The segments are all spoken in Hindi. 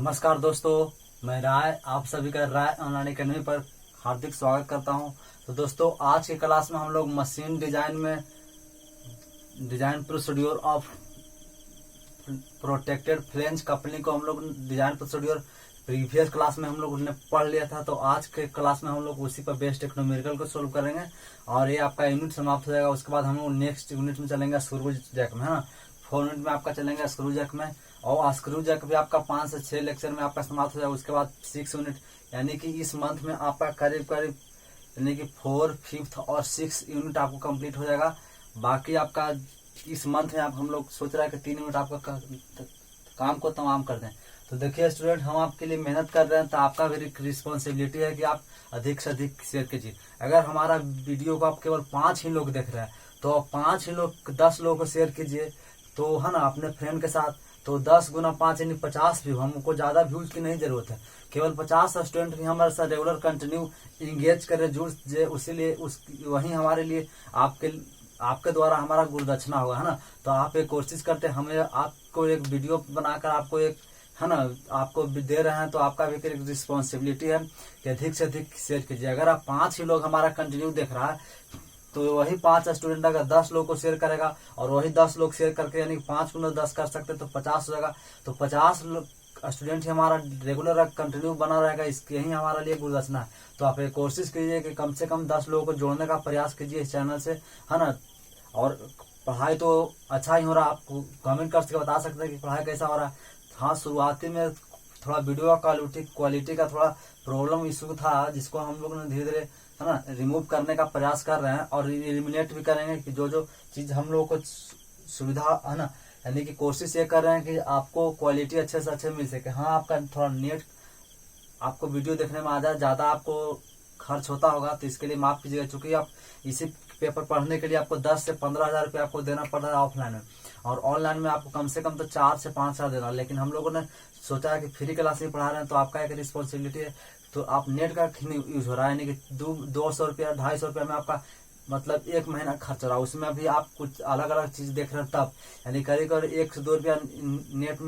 नमस्कार दोस्तों, मैं राय आप सभी का राय ऑनलाइन अकेडमी पर हार्दिक स्वागत करता हूं। तो दोस्तों, आज की क्लास में हम लोग मशीन डिजाइन में design procedure of protected flange coupling को हम लोग डिजाइन प्रोसीड्यूर प्रीवियस क्लास में हम लोग ने पढ़ लिया था। तो आज के क्लास में हम लोग उसी पर बेस्ड एक न्यूमेरिकल को सोल्व करेंगे और ये आपका यूनिट समाप्त हो जाएगा। उसके बाद हम लोग नेक्स्ट यूनिट में चलेंगे स्क्रू जैक में, है ना। 4 यूनिट में आपका चलेंगे स्क्रू जैक में, और स्क्रू जैक भी आपका 5 से 6 लेक्चर में आपका समाप्त हो जाएगा। उसके बाद 6 यूनिट, यानी कि इस मंथ में आपका करीब करीब यानी कि 4, 5 और 6 यूनिट आपको कंप्लीट हो जाएगा। बाकी आपका इस मंथ में हम लोग सोच रहे हैं कि 3 यूनिट आपका काम को तमाम कर दें। तो देखिए स्टूडेंट, हम आपके लिए मेहनत कर रहे हैं, तो आपका भी रिस्पॉन्सिबिलिटी है कि आप अधिक से अधिक शेयर कीजिए। अगर हमारा वीडियो को आप केवल 5 ही लोग देख रहे हैं तो 5 ही लोग 10 लोगों को शेयर कीजिए, तो है ना, अपने फ्रेंड के साथ। तो 10 गुना 5 यानी 50 व्यू, हमको ज्यादा व्यूज की नहीं जरूरत है। केवल 50 स्टूडेंट भी हमारे साथ रेगुलर कंटिन्यू इंगेज करें, जुड़ जाए, उसीलिए वही हमारे लिए आपके द्वारा हमारा गुरुदक्षिणा होगा, है ना। तो आप एक कोशिश करते हैं, हमें आपको एक वीडियो बनाकर आपको एक, है ना, आपको दे रहे हैं, तो आपका भी एक रिस्पॉन्सिबिलिटी है कि अधिक से अधिक शेयर कीजिए। अगर आप 5 ही लोग हमारा कंटिन्यू देख रहा है तो वही 5 स्टूडेंट अगर 10 लोग को शेयर करेगा और वही 10 लोग शेयर करके यानी 5 गुना 10 कर सकते तो 50 हो जाएगा। तो 50 स्टूडेंट ही हमारा रेगुलर कंटिन्यू बना रहेगा, इसके यही हमारा लिए गुरुदक्षिणा है। तो आप एक कोशिश कीजिए कि कम से कम 10 लोगों को जोड़ने का प्रयास कीजिए इस चैनल से, है ना। और पढ़ाई तो अच्छा ही हो रहा है, आप कमेंट करके बता सकते हैं कि पढ़ाई कैसा हो रहा है। हाँ, शुरुआती में थोड़ा वीडियो का क्वालिटी का थोड़ा प्रॉब्लम इशू था, जिसको हम लोग ने धीरे धीरे, है ना, रिमूव करने का प्रयास कर रहे हैं और एलिमिनेट भी करेंगे कि जो चीज हम लोगों को सुविधा, है ना, यानी कि कोशिश ये कर रहे हैं कि आपको क्वालिटी अच्छे से अच्छे मिल सके। हाँ, आपका थोड़ा नेट आपको वीडियो देखने में आ जाए, ज्यादा आपको खर्च होता होगा, तो इसके लिए माफ कीजिएगा। चूंकि आप इसी पेपर पढ़ने के लिए आपको 10 से 15 हजार रुपये आपको देना पड़ रहा है ऑफलाइन में, और ऑनलाइन में आपको कम से कम तो 4 से 5 हजार देना। लेकिन हम लोगों ने सोचा है कि फ्री क्लास में पढ़ा रहे हैं, तो आपका एक रिस्पॉन्सिबिलिटी है। तो आप नेट का यूज हो रहा है, यानी कि 200 रुपया 250 रुपया में आपका मतलब 1 महीना खर्च हो रहा है। उसमें भी आप कुछ अलग अलग चीज देख रहे हैं तब, यानी करीब 1 से 2 रुपया नेट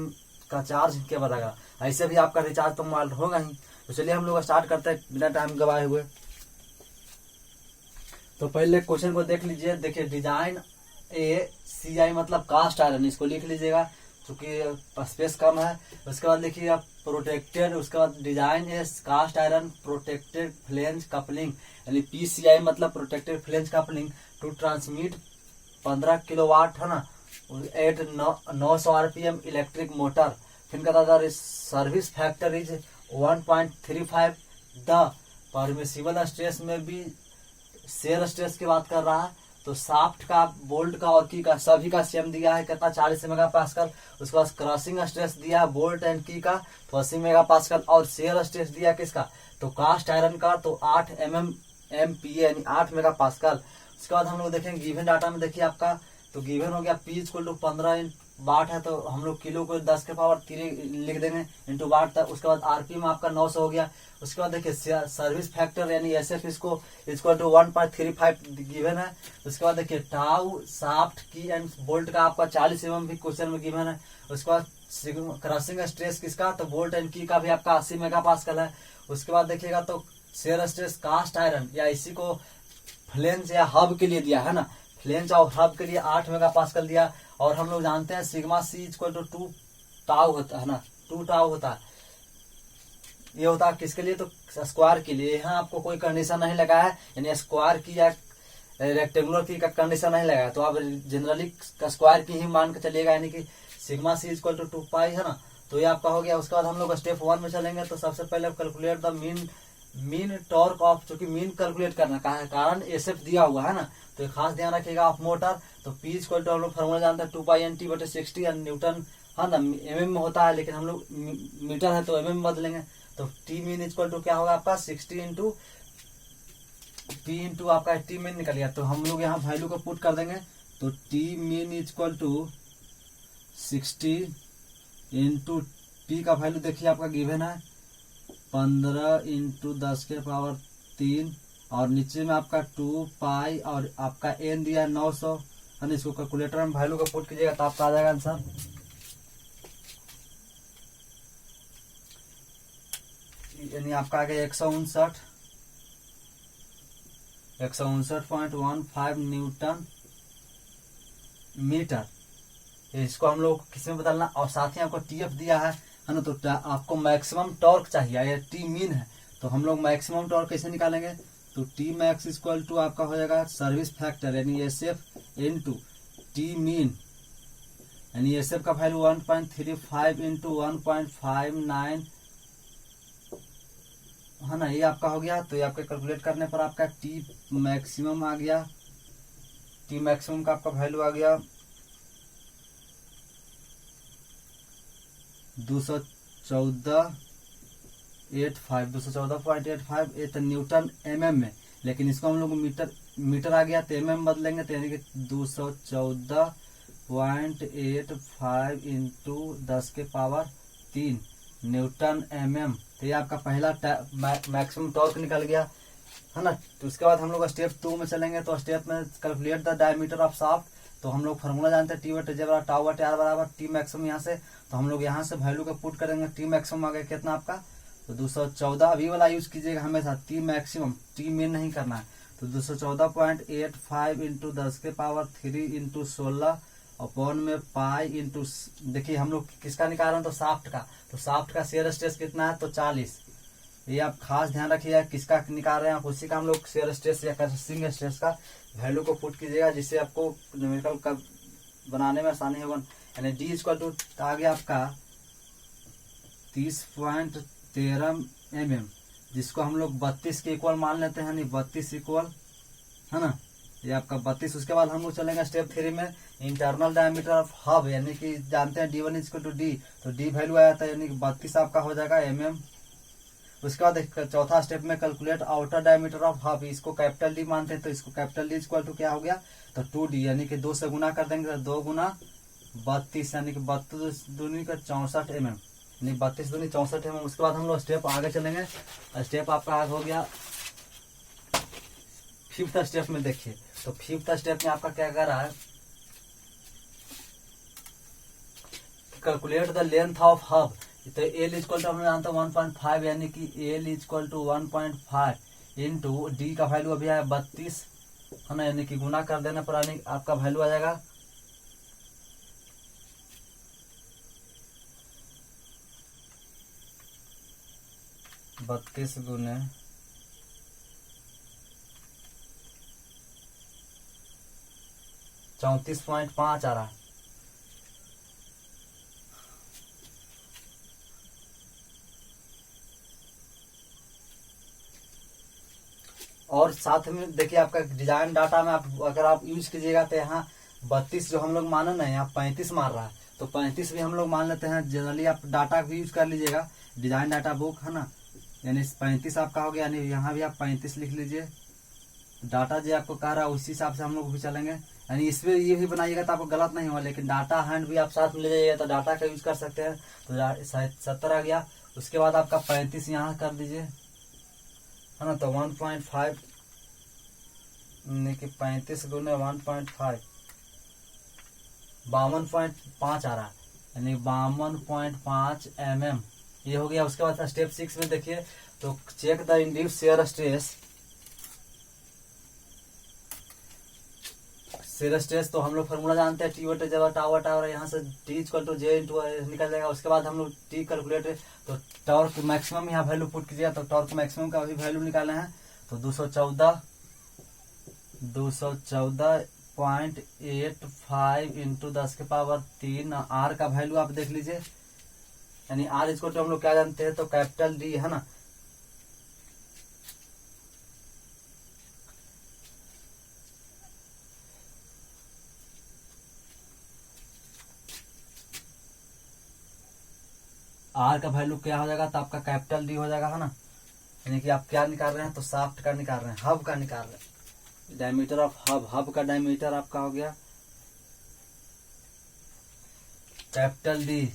का चार्ज क्या बढ़ेगा। ऐसे भी आपका रिचार्ज तो मोबाइल होगा ही। तो चलिए हम लोग स्टार्ट करते हैं बिना टाइम गवाए हुए। तो पहले क्वेश्चन को देख लीजिए। देखिए, डिजाइन ए सी आई मतलब कास्ट आयरन, इसको लिख लीजिएगा क्योंकि स्पेस कम है। उसके बाद लिखिएगा प्रोटेक्टेड, उसके बाद design a cast iron protected flange coupling, यानी पीसीआई मतलब protected flange coupling to transmit 15 kilowatt, है ना, एट 900 आरपीएम इलेक्ट्रिक मोटर। फिर कहता था service factor is 1.35। The permissible stress में भी शेयर स्ट्रेस की बात कर रहा है। तो साफ्ट का, बोल्ट का और की का सभी का सेम दिया है, कितना 40 मेगा पास्कल। उसके बाद क्रॉसिंग स्ट्रेस दिया है बोल्ट एंड की का तो 80 मेगा पास्कल, और शेयर स्ट्रेस दिया किसका, तो कास्ट आयरन का तो 8 MPa यानी 8 मेगा पास्कल। उसके बाद हम लोग देखेंगे गिवन डाटा में, देखिए आपका तो गिवन हो गया P = 15 वाट है, तो हम लोग किलो को 10 के पावर 3 लिख देंगे इंटू वाट तक। उसके बाद आरपीएम आपका 900 हो गया। उसके बाद देखिए सर्विस फैक्टर यानी SF इसको इक्वल टू 1.35 गिवन है। उसके बाद देखिए टाउ साफ्ट की एंड बोल्ट का आपका 40 mm भी क्वेश्चन में गिवन है। उसके बाद क्रॉसिंग स्ट्रेस किसका, तो बोल्ट एंड की का भी आपका 80 मेगा पास्कल है। उसके बाद देखिएगा तो शेयर स्ट्रेस कास्ट आयरन या इसी को फ्लेंज या हब के लिए दिया है ना, फ्लेंज और हब के लिए 8 मेगा पास्कल दिया। और हम लोग जानते हैं सिग्मा C = 2 टाउ होता है ना, 2 टाउ होता है। ये होता है किसके लिए, तो स्क्वायर के लिए। यहाँ आपको कोई कंडीशन नहीं लगा है, यानी स्क्वायर की या रेक्टेंगुलर की का कंडीशन नहीं लगा है, तो आप जनरली स्क्वायर की ही मान के चलिएगा, यानी कि सिग्मा C = 2 पाई, है ना। तो ये आपका हो गया। उसके बाद हम लोग स्टेप 1 में चलेंगे। तो सबसे पहले calculate the mean torque of, चूंकि मीन कैलकुलेट करना का है कारण SF दिया हुआ है ना, तो खास ध्यान रखिएगा ऑफ मोटर। तो P = हम लोग फॉर्मूला जानते हैं 2πnt/60 न्यूटन, है ना, MM में होता है, लेकिन हम लोग मीटर है तो MM में बदलेंगे। तो T मीन = क्या होगा आपका 60 इंटू P इंटू आपका T मीन निकल गया। तो हम लोग यहाँ वैल्यू को पुट कर देंगे। तो T मीन = 60 इंटू P का वैल्यू देखिए आपका गिवन है 15 इंटू 10 के पावर 3, और नीचे में आपका 2 पाई और आपका n दिया 900, है ना। इसको कैलकुलेटर में वैल्यू को पुट कीजिएगा तो आपका आ जाएगा आंसर यानी आपका आ गया 159.15 न्यूटन मीटर। इसको हम लोग किसमें बदलना, और साथ ही आपको टीएफ दिया है ना, तो आपको मैक्सिमम टॉर्क चाहिए, या टी मीन है, तो हम लोग मैक्सिमम टॉर्क कैसे निकालेंगे, तो टी मैक्स इक्वल टू आपका हो जाएगा सर्विस फैक्टर यानी एसएफ इनटू टी मीन, यानी एसएफ का वैल्यू 1.35 इंटू 1.59 है ना, ये आपका हो गया। तो ये आपके कैलकुलेट करने पर आपका टी मैक्सिमम आ गया, टी मैक्सिमम का आपका वैल्यू आ गया 214.85 ये तो न्यूटन एमएम में, लेकिन इसको हम लोग मीटर आ गया तो एमएम बदलेंगे, तो यानी कि 214.85 इंटू 10⁻³ न्यूटन एमएम। तो ये आपका पहला मैक्सिमम टॉर्क निकल गया है ना। तो उसके बाद हम लोग स्टेप 2 में चलेंगे। तो स्टेप में calculate the diameter of shaft, तो हम लोग फार्मूला जानते हैं टी बटे जे बराबर टाउ बटे आर बराबर टी मैक्सिमम। यहाँ से तो हम लोग यहाँ से वैल्यू का पुट करेंगे, टी मैक्सिमम आ गया कितना आपका, तो 214। अभी वाला यूज कीजिएगा हमेशा, टी मैक्सिमम, टी मेन नहीं करना है। तो 214.85 इंटू 10⁻³ इंटू 16 अपॉन में पाई इंटू, देखिए हम लोग किसका निकाल रहे हैं, तो शाफ्ट का। तो शाफ्ट का शेयर स्ट्रेस कितना है, तो 40। ये आप खास ध्यान रखिएगा किसका निकाल रहे हैं आप, उसी का हम लोग शेयर स्ट्रेस या क्रशिंग स्ट्रेस का वैल्यू को पुट कीजिएगा, जिससे आपको न्यूमेरिकल का बनाने में आसानी होगा। यानी डी इक्वल टू आ गया आपका 30.13 mm, जिसको हम लोग 32 के इक्वल मान लेते हैं, यानी 32 इक्वल है ना, ये आपका 32। उसके बाद हम लोग चलेंगे स्टेप 3 में, इंटरनल डायमीटर ऑफ हब, यानी कि जानते हैं D1 इक्वल टू डी, तो डी वैल्यू आया था, यानी कि 32 आपका हो जाएगा mm। उसके बाद चौथा स्टेप में calculate outer diameter of hub, इसको कैपिटल डी मानते हैं, तो इसको कैपिटल डी इक्वल टू क्या हो गया, तो 2D, यानी कि 2 से गुना कर देंगे, तो 2 गुना 32, यानी कि 32 दूनी का 64 mm, यानी 32 दूनी 64 mm। उसके बाद हम लोग स्टेप आगे चलेंगे। स्टेप आपका आगे हो गया 5th स्टेप में। देखिए तो 5th स्टेप में आपका क्या कर रहा है, calculate the length of hub, तो एल इक्वल टू हम जानते हैं 1.5, यानी कि L equal to 1.5 into D का वैल्यू अभी आया 32 है ना, यानी कि गुना कर देने पर आपका वैल्यू आ जाएगा 32 गुने 34.5 आ रहा है। और साथ में देखिए आपका डिजाइन डाटा में आप अगर आप यूज कीजिएगा तो यहाँ 32 जो हम लोग माने ना, यहाँ 35 मार रहा है, तो 35 भी हम लोग मान लेते हैं। जनरली आप डाटा भी यूज कर लीजिएगा, डिजाइन डाटा बुक है ना, यानी 35 आपका हो गया, यानी यहाँ भी आप 35 लिख लीजिए। डाटा जो आपको कह रहा है उसी हिसाब से हम लोग भी चलेंगे, यानी इसमें ये भी बनाइएगा तो आपको गलत नहीं होगा, लेकिन डाटा हैंड भी आप साथ में ले जाइएगा तो डाटा का यूज कर सकते हैं। तो 70 आ गया। उसके बाद आपका 35 यहाँ कर दीजिए है ना, तो 1.5 कि 35 गुने 1.5 52.5 आ रहा है, यानी 52.5 mm ये हो गया। उसके बाद स्टेप 6 में देखिए, तो check the induced shear stress. Shear stress तो हम लोग फॉर्मूला जानते हैं, टी बटे जब टावर टावर, यहाँ से T equal to J into निकल जाएगा। उसके बाद हम लोग टी कैलकुलेट, तो टॉर्क मैक्सिमम यहाँ वैल्यू पुट कीजिएगा, तो टॉर्क मैक्सिमम का भी वैल्यू निकाले हैं, तो 214.85 इंटू 10⁻³ आर का वैल्यू आप देख लीजिए, यानी आर इसको तो हम लोग क्या जानते हैं, तो कैपिटल डी है ना। आर का वैल्यू क्या हो जाएगा, तो आपका कैपिटल डी हो जाएगा है ना, यानी कि आप क्या निकाल रहे हैं, तो शाफ्ट का निकाल रहे हैं, हब का निकाल रहे हैं, डायमीटर ऑफ हब, हब का डायमीटर आपका हो गया कैपिटल डी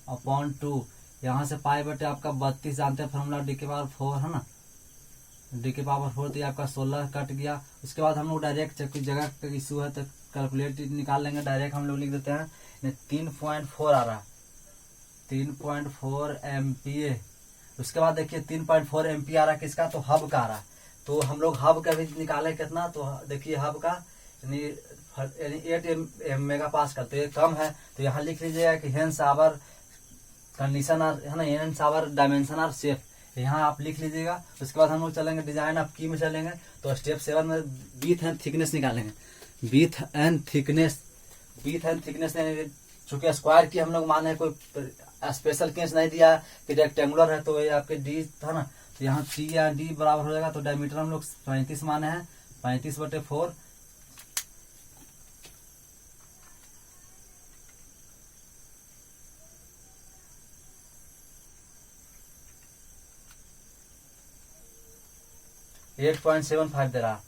अपॉन 2, यहाँ से पाई बटे आपका 32 जानते हैं फॉर्मूला, डी के पावर 4 है ना, डी के पावर 4, तो आपका 16 कट गया। उसके बाद हम लोग डायरेक्ट जगह का इशू है तो कैलकुलेट निकाल लेंगे, डायरेक्ट हम लोग लिख देते हैं 3.4 आ रहा है, 3.4 MPa उसके बाद देखिए 3.4 MP आ रहा है किसका, तो हब का आ रहा है। तो हम लोग हब का भी निकाले कितना, तो देखिए हब का यानी 8 मेगा पास्कल, तो ये कम है। तो यहाँ लिख लीजिएगा कि हेंस आवर कंडीशन आर है ना, hence our dimension are safe, यहाँ आप लिख लीजिएगा। उसके बाद हम लोग चलेंगे डिजाइन ऑफ की में चलेंगे। तो स्टेप 7 में विड्थ एंड थिकनेस निकालेंगे। विड्थ एंड थिकनेस यानी चूंकि स्क्वायर की हम लोग माने कोई स्पेशल केस नहीं दिया कि रेक्टेंगुलर है, तो ये आपके डी था ना, तो यहाँ टी या डी बराबर हो जाएगा। तो डायमीटर हम लोग 35 माने हैं, 35/4। $8.75 दे रहा।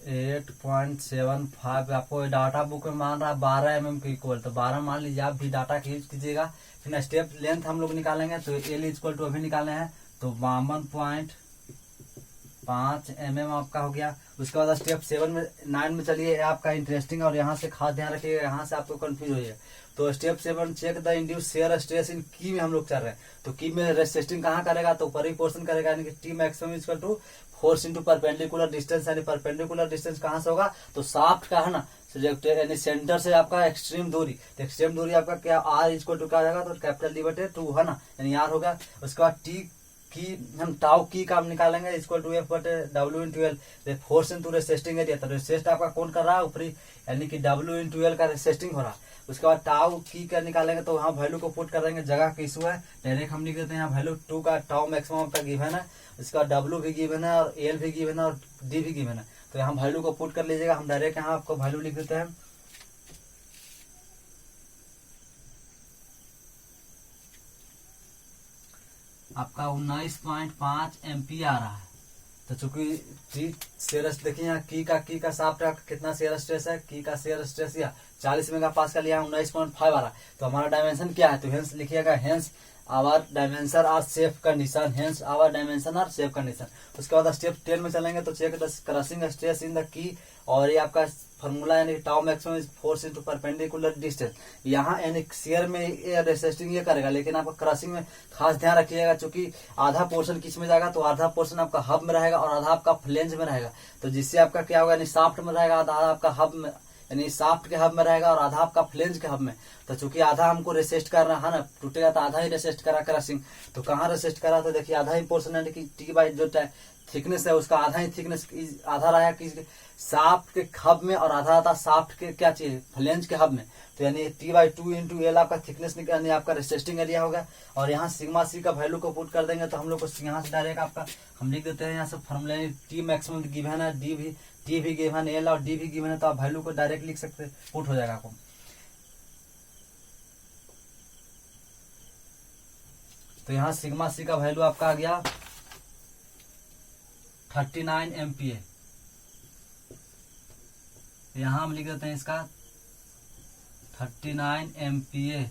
$8.75 आपको डाटा बुक में मान रहा है 12 mm के इक्वल, तो 12 मान लीजिए, आप भी डाटा की यूज कीजिएगा। फिर स्टेप लेंथ हम लोग निकालेंगे। तो L इक्वल टू अभी निकाले हैं, तो 52.5 mm आपका हो गया। उसके बाद स्टेप 9 में चलिए, आपका इंटरेस्टिंग, और यहाँ से खास ध्यान रखिएगा, यहाँ से आपको कंफ्यूज हो जाएगा। तो step 7 check the induced shear stress in key में हम लोग चल रहे हैं। तो की में रेसिस्टिंग कहाँ करेगा, तो ऊपरी पोर्शन करेगा, यानी कि T maximum equal to force into perpendicular distance, यानी परपेंडिकुलर डिस्टेंस कहाँ से होगा, तो शाफ्ट का है ना, यानी सेंटर से आपका एक्सट्रीम दूरी, तो एक्सट्रीम दूरी आपका क्या आर इक्वल टू क्या जाएगा, तो कैपिटल D/2 है ना, यानी आर होगा। उसके बाद टी की हम टाउ की का निकालेंगे equal to F/W/L, force into resisting area. तो रेसिस्ट आपका कौन कर रहा है, ऊपरी, यानी कि W/L का रेसिस्टिंग हो रहा है। उसके बाद टाउ की का निकालेंगे, तो वहाँ वैल्यू को पुट कर देंगे, जगह का इशू है, डायरेक्ट हम लिख देते हैं यहाँ वैल्यू 2 का टाउ मैक्सिमम आपका गिवन है। उसका W भी गिवन है, और L भी गिवन है, और D भी गिवन है। तो यहाँ वैल्यू को पुट कर लीजिएगा, हम डायरेक्ट यहाँ आपको वैल्यू लिख देते हैं। आपका 19.5 MP आ रहा है। तो चूंकि टी शेयर देखिए यहाँ की का साफ्ट का कितना शेयर स्ट्रेस है, की का शेयर स्ट्रेस या 40 मेगा पास्कल, यहाँ 19.5 आ रहा है। तो हमारा डायमेंशन क्या है, तो हेंस लिखिएगा, hence our dimension are safe condition, hence our dimension are safe condition. उसके बाद स्टेप 10 में चलेंगे। तो check the crushing stress in the key, और ये आपका फॉर्मूला यानी tau maximum is force into perpendicular distance. यहाँ यानी शेयर में ये रेसिस्टिंग ये करेगा, लेकिन आपका क्रशिंग में खास ध्यान रखिएगा, चूंकि आधा पोर्शन किस में जाएगा, तो आधा पोर्शन आपका हब में रहेगा और आधा आपका फ्लेंज में रहेगा। तो जिससे आपका क्या होगा, यानी शाफ्ट में रहेगा, आधा आपका हब में, यानी शाफ्ट के हब में रहेगा, और आधा आपका फ्लेंज के हब में। तो चूंकि आधा हमको रेसिस्ट कर रहा है ना, टूटेगा तो आधा ही रेसिस्ट करा क्रशिंग। तो कहाँ रेसिस्ट करा, तो देखिए आधा ही पोर्शन, यानी कि टी बाई जो थिकनेस है उसका आधा ही थिकनेस, आधा रहा कि शाफ्ट के हब में, और आधा आता शाफ्ट के क्या चाहिए, फ्लेंज के हब में। तो यानी T/2 इंटू L आपका थिकनेस यानी आपका रेसिस्टिंग एरिया होगा। और यहाँ सिग्मा सी का वैल्यू को पुट कर देंगे, तो हम लोग को यहाँ से डायरेक्ट आपका हम लिख देते हैं यहाँ से फॉर्मूला, टी मैक्सिमम गिवन है, टी भी गिवन, L और D भी गिवन है, तो आप वैल्यू को डायरेक्ट लिख सकते हैं, पुट हो जाएगा आपको। तो यहाँ सिग्मा सी का वैल्यू आपका आ गया 39 MPa। यहाँ हम लिख देते हैं इसका 39 MPa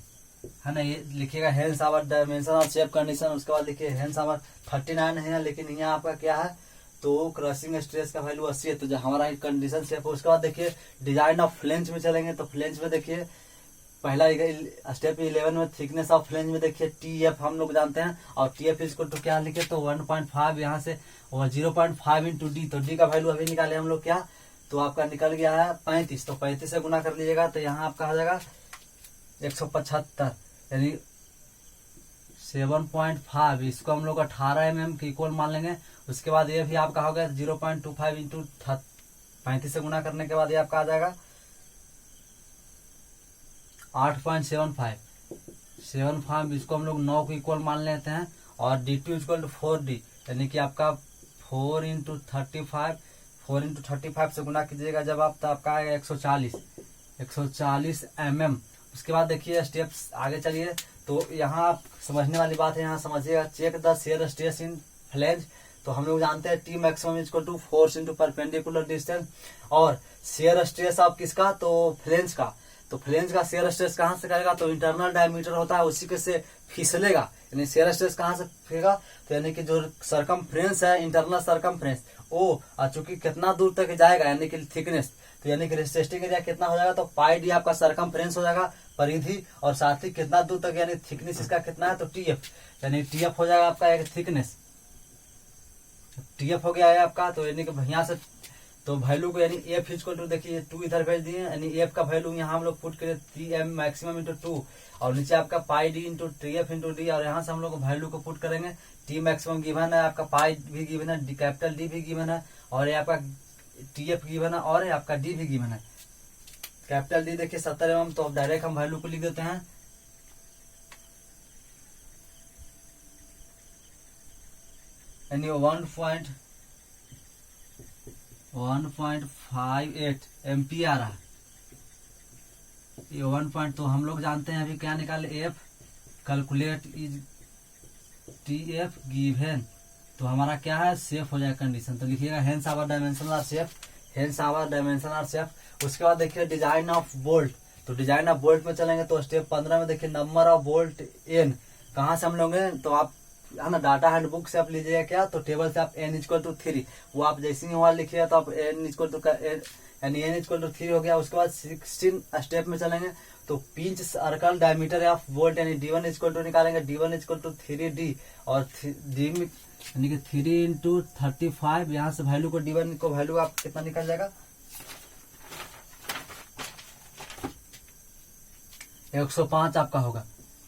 है ना, ये लिखिएगा हेंस आवर डायमेंशन और शेप कंडीशन। उसके बाद देखिए हेंस आवर 39 है, लेकिन यहाँ आपका क्या है, तो क्रशिंग स्ट्रेस का वैल्यू 80 है, तो जो हमारा कंडीशन शेप है। उसके बाद देखिए डिजाइन ऑफ फ्लेंज में चलेंगे। तो फ्लेंज में देखिए पहला स्टेप 11 में थिकनेस ऑफ फ्लेंज में देखिए TF हम लोग जानते हैं, और TF इसको तो क्या लिखे, तो 1.5 यहाँ से, और 0.5 इंटू D, तो D का वैल्यू अभी निकाले हम लोग क्या, तो आपका निकल गया है 35। तो 35 से गुना कर लीजिएगा, तो यहाँ आपका हो जाएगा 175, यानी 7.5, इसको हम लोग 18 mm की इक्वल मान लेंगे। उसके बाद ये भी आपका हो गया 0.25 इंटू 35 से गुना करने के बाद ये आपका आ जाएगा 8.75, इसको हम लोग 9 को इक्वल मान लेते हैं। और D2 इक्वल टू 4D, यानी कि आपका 4 इंटू 35 से गुना कीजिएगा जब आप, तो आपका आएगा 140 mm। उसके बाद देखिए स्टेप्स आगे चलिए। तो यहाँ आप समझने वाली बात है, यहाँ समझिएगा, check the shear stress in flange. तो हम लोग जानते हैं T maximum equal to force into perpendicular distance, और शेयर स्ट्रेस आप किसका, तो फ्लेंज का। तो फ्लेंज का शेयर स्ट्रेस कहाँ से करेगा, तो इंटरनल डायमीटर होता है उसी के से फिसलेगा, यानी शेयर स्ट्रेस कहाँ से फिसलेगा, तो यानी कि जो सरकमफ्रेंस है, इंटरनल सरकमफ्रेंस ओ, और चूंकि कितना दूर तक जाएगा, यानी कि थिकनेस, तो यानी कि रेसिस्टिंग एरिया कितना हो जाएगा, तो पाई डी आपका सरकमफ्रेंस हो जाएगा, परिधि, और साथ ही कितना दूर तक यानी थिकनेस इसका कितना है, तो टीएफ, यानी टीएफ हो जाएगा आपका एक थिकनेस, टीएफ हो गया है आपका। तो यानी कि यहाँ से तो वैल्यू को यानी एफ इक्वल टू देखिए 2 इधर भेज दिए, यानी एफ का वैल्यू यहाँ हम लोग पुट करें 3m मैक्सिमम इंटू 2, और नीचे आपका पाई डी इंटू टीएफ इंटू डी, और यहाँ से हम लोग वैल्यू को पुट करेंगे। टी मैक्सिमम गिवन है, आपका पाई भी गिवन है, डी कैपिटल डी भी गिवन है, और ये आपका टीएफ गिवन है, और आपका डी भी गिवन है। कैपिटल डी देखिए 70 mm, तो डायरेक्ट हम वैल्यू को लिख देते हैं, यानी 1.58 एम्पियर आ रहा है ये 1 तो हम लोग जानते हैं अभी क्या निकाले, F calculate is T F given, तो हमारा क्या है, सेफ हो जाएगा कंडीशन। तो लिखिएगा hence our dimension are safe, hence our dimension are safe. उसके बाद देखिए डिजाइन ऑफ बोल्ट, तो डिजाइन ऑफ बोल्ट में चलेंगे तो स्टेप 15 में देखिए नंबर ऑफ बोल्ट एन, कहाँ से हम लोगे, तो आप है ना डाटा हैंडबुक से आप लीजिएगा क्या, तो टेबल से आप n इक्वल टू 3, वो आप जैसे ही वहां लिखिएगा तो आप n इक्वल टू यानी n इक्वल टू 3 हो गया। उसके बाद 16 स्टेप में चलेंगे तो pinch circle diameter of bolt यानी d1 इक्वल टू निकालेंगे, d1 इक्वल टू 3d, और डी में यानी कि 3 इंटू 35, यहाँ से वैल्यू को d1 को वैल्यू आप कितना निकल जाएगा, 105 आपका होगा,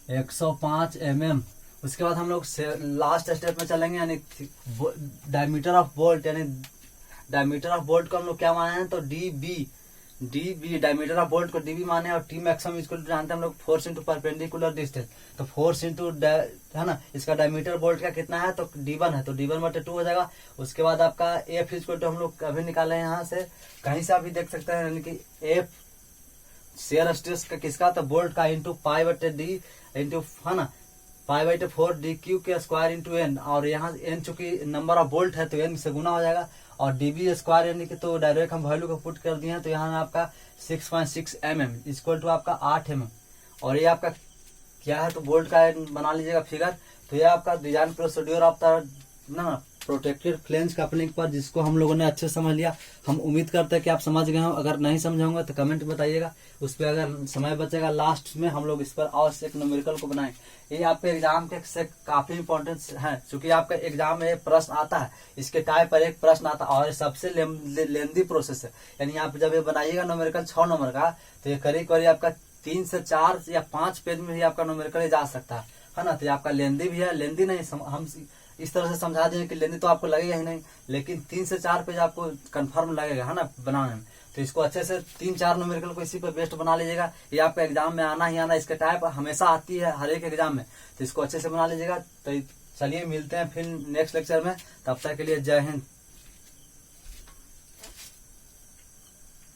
105 mm। उसके बाद हम लोग लास्ट स्टेप में चलेंगे, यानी डायमीटर ऑफ बोल्ट, यानी डायमीटर ऑफ बोल्ट को हम लोग क्या माने हैं, तो डीबी डायमीटर ऑफ बोल्ट को डीबी माने, और टी मैक्सिमम इसको जानते हैं हम लोग फोर्स इंटू परपेंडिकुलर डिस्टेंस, तो फोर्स इंटू है ना, इसका डायमीटर बोल्ट का कितना है, तो d1 है, तो d1 बटे 2 हो जाएगा। उसके बाद आपका एफ इक्वल टू हम लोग अभी निकाले हैं यहाँ से, कहीं से आप भी देख सकते हैं, यानी कि एफ शेयर स्ट्रेस का किसका, तो बोल्ट का इंटू पाई बटे डी इंटू है ना पाई बटे 4 डी क्यू के स्क्वायर इंटू एन, और यहाँ एन चूंकि नंबर ऑफ बोल्ट है तो एन से गुना हो जाएगा, और डीबी स्क्वायर यानी कि तो डायरेक्ट हम वैल्यू को पुट कर दिए हैं, तो यहाँ आपका 6.6 mm इक्वल टू आपका 8 mm, और ये आपका क्या है, तो बोल्ट का बना लीजिएगा फिगर। तो ये आपका डिजाइन प्रोसीड्यूर ऑफ ना प्रोटेक्टेड फ्लेंज कपलिंग पर, जिसको हम लोगों ने अच्छे समझ लिया। हम उम्मीद करते हैं कि आप समझ गए हो, अगर नहीं समझे होंगे तो कमेंट बताइएगा, उस पर अगर समय बचेगा लास्ट में हम लोग इस पर और एक न्यूमेरिकल को बनाएं। ये आपके एग्जाम के से काफी इंपॉर्टेंट है, क्योंकि आपका एग्जाम में प्रश्न आता है, इसके टाइप पर एक प्रश्न आता है, और सबसे लेंदी प्रोसेस है, यानी आप जब ये बनाइएगा न्यूमेरिकल 6 नंबर का, तो ये करीब आपका 3 से 4 या 5 पेज में ही आपका न्यूमेरिकल जा सकता है ना। तो ये आपका लेंदी भी है, लेंदी नहीं हम इस तरह से समझा देंगे कि लेंदी तो आपको लगेगा ही नहीं, लेकिन 3 से 4 पेज आपको कंफर्म लगेगा है ना बनाने में। तो इसको अच्छे से 3-4 न्यूमेरिकल को इसी पे बेस्ट बना लीजिएगा, ये आपका एग्जाम में आना ही आना, इसके टाइप हमेशा आती है हर एक एग्जाम में, तो इसको अच्छे से बना लीजिएगा। तो चलिए मिलते हैं फिर नेक्स्ट लेक्चर में, तब तक के लिए जय हिंद।